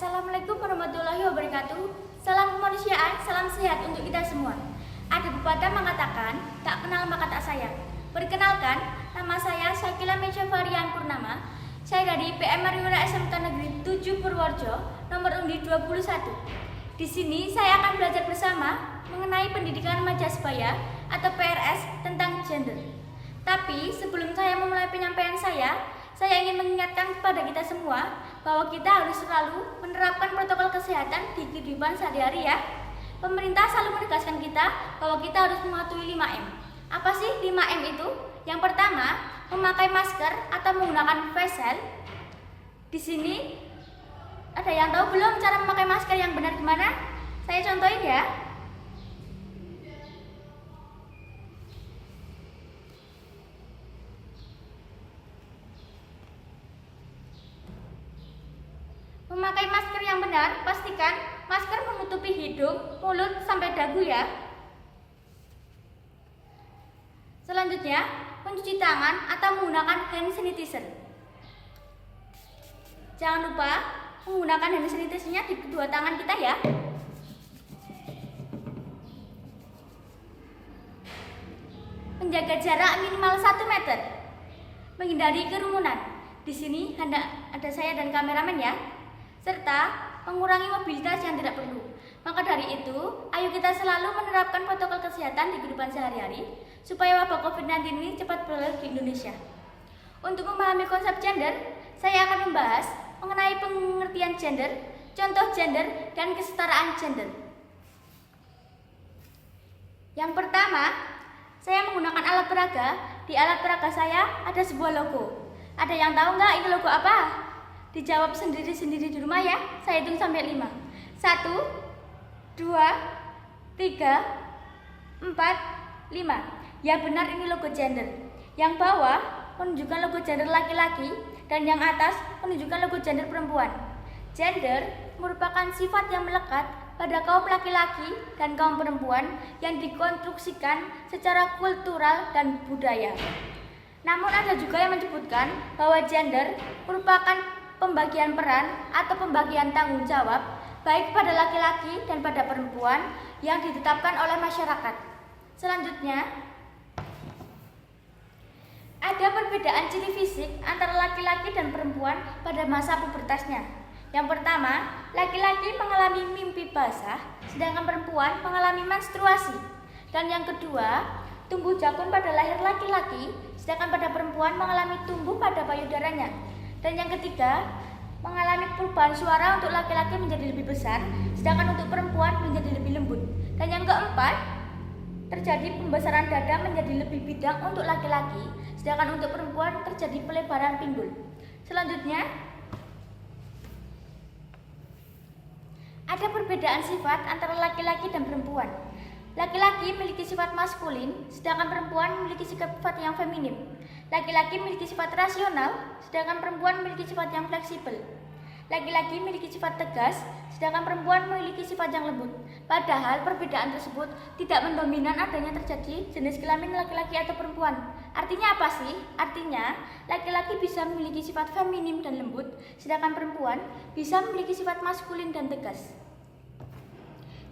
Assalamualaikum warahmatullahi wabarakatuh. Salam kemanusiaan, salam sehat untuk kita semua. Ada pepatah mengatakan, tak kenal maka tak sayang. Perkenalkan, nama saya Syakila Meja Varian Purnama. Saya dari PM Mariwira SMK Negeri 7 Purworejo, nomor undi 21. Di sini saya akan belajar bersama mengenai pendidikan remaja sebaya atau PRS tentang gender. Tapi sebelum saya memulai penyampaian saya ingin mengingatkan kepada kita semua bahwa kita harus selalu menerapkan protokol kesehatan di kehidupan sehari-hari ya. Pemerintah selalu menegaskan kita bahwa kita harus mematuhi 5M. Apa sih 5M itu? Yang pertama, memakai masker atau menggunakan face shield. Di sini ada yang tahu belum cara memakai masker yang benar gimana? Saya contohin ya. Memakai masker yang benar, pastikan masker menutupi hidung, mulut, sampai dagu ya. Selanjutnya, mencuci tangan atau menggunakan hand sanitizer. Jangan lupa menggunakan hand sanitizer-nya di kedua tangan kita ya. Menjaga jarak minimal 1 meter. Menghindari kerumunan. Di sini ada saya dan kameramen ya. Serta mengurangi mobilitas yang tidak perlu. Maka dari itu, ayo kita selalu menerapkan protokol kesehatan di kehidupan sehari-hari supaya wabah COVID-19 ini cepat berlalu di Indonesia. Untuk memahami konsep gender, saya akan membahas mengenai pengertian gender, contoh gender, dan kesetaraan gender. Yang pertama, saya menggunakan alat peraga. Di alat peraga saya ada sebuah logo. Ada yang tahu nggak ini logo apa? Dijawab sendiri-sendiri di rumah ya. Saya hitung sampai 5. 1, 2, 3, 4, 5. Ya benar, ini logo gender. Yang bawah menunjukkan logo gender laki-laki dan yang atas menunjukkan logo gender perempuan. Gender merupakan sifat yang melekat pada kaum laki-laki dan kaum perempuan yang dikonstruksikan secara kultural dan budaya. Namun ada juga yang menyebutkan bahwa gender merupakan pembagian peran atau pembagian tanggung jawab baik pada laki-laki dan pada perempuan yang ditetapkan oleh masyarakat. Selanjutnya, ada perbedaan ciri fisik antara laki-laki dan perempuan pada masa pubertasnya. Yang pertama, laki-laki mengalami mimpi basah, sedangkan perempuan mengalami menstruasi. Dan yang kedua, tumbuh jakun pada leher laki-laki, sedangkan pada perempuan mengalami tumbuh pada payudaranya. Dan yang ketiga, mengalami perubahan suara untuk laki-laki menjadi lebih besar, sedangkan untuk perempuan menjadi lebih lembut. Dan yang keempat, terjadi pembesaran dada menjadi lebih bidang untuk laki-laki, sedangkan untuk perempuan terjadi pelebaran pinggul. Selanjutnya, ada perbedaan sifat antara laki-laki dan perempuan. Laki-laki memiliki sifat maskulin, sedangkan perempuan memiliki sifat yang feminim. Laki-laki memiliki sifat rasional, sedangkan perempuan memiliki sifat yang fleksibel. Laki-laki memiliki sifat tegas, sedangkan perempuan memiliki sifat yang lembut. Padahal perbedaan tersebut tidak mendominan adanya terjadi jenis kelamin laki-laki atau perempuan. Artinya apa sih? Artinya, laki-laki bisa memiliki sifat feminim dan lembut, sedangkan perempuan bisa memiliki sifat maskulin dan tegas.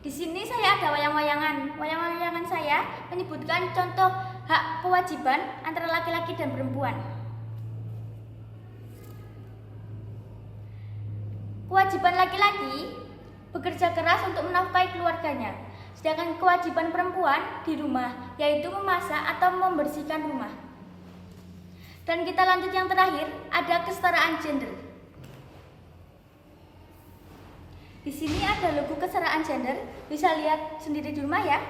Di sini saya ada wayang-wayangan. Wayang-wayangan saya menyebutkan contoh hak kewajiban antara laki-laki dan perempuan. Kewajiban laki-laki bekerja keras untuk menafkahi keluarganya, sedangkan kewajiban perempuan di rumah yaitu memasak atau membersihkan rumah. Dan kita lanjut yang terakhir, ada kesetaraan gender. Di sini ada logo kesetaraan gender, bisa lihat sendiri di rumah ya.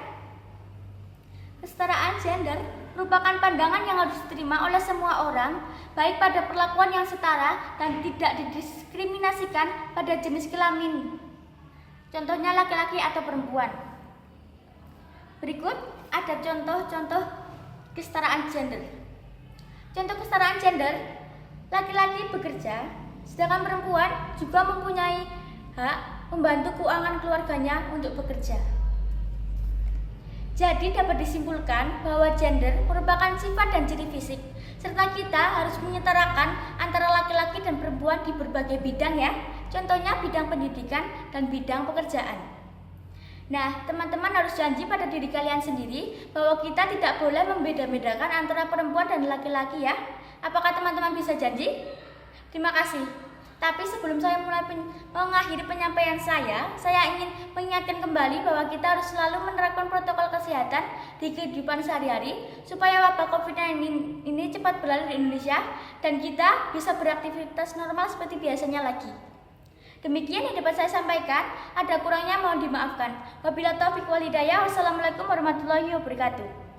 Kesetaraan gender merupakan pandangan yang harus diterima oleh semua orang, baik pada perlakuan yang setara dan tidak didiskriminasikan pada jenis kelamin. Contohnya laki-laki atau perempuan. Berikut ada contoh-contoh kesetaraan gender. Contoh kesetaraan gender, laki-laki bekerja, sedangkan perempuan juga mempunyai hak membantu keuangan keluarganya untuk bekerja. Jadi dapat disimpulkan bahwa gender merupakan sifat dan ciri fisik, serta kita harus menyetarakan antara laki-laki dan perempuan di berbagai bidang ya. contohnya bidang pendidikan dan bidang pekerjaan. Nah, teman-teman harus janji pada diri kalian sendiri bahwa kita tidak boleh membeda-bedakan antara perempuan dan laki-laki ya. Apakah teman-teman bisa janji? Terima kasih. Tapi sebelum saya mulai mengakhiri penyampaian saya ingin mengingatkan kembali bahwa kita harus selalu menerapkan protokol kesehatan di kehidupan sehari-hari supaya wabah COVID-19 ini cepat berlalu di Indonesia dan kita bisa beraktivitas normal seperti biasanya lagi. Demikian yang dapat saya sampaikan, ada kurangnya mohon dimaafkan. Wabillahi taufiq wal hidayah. Wassalamualaikum warahmatullahi wabarakatuh.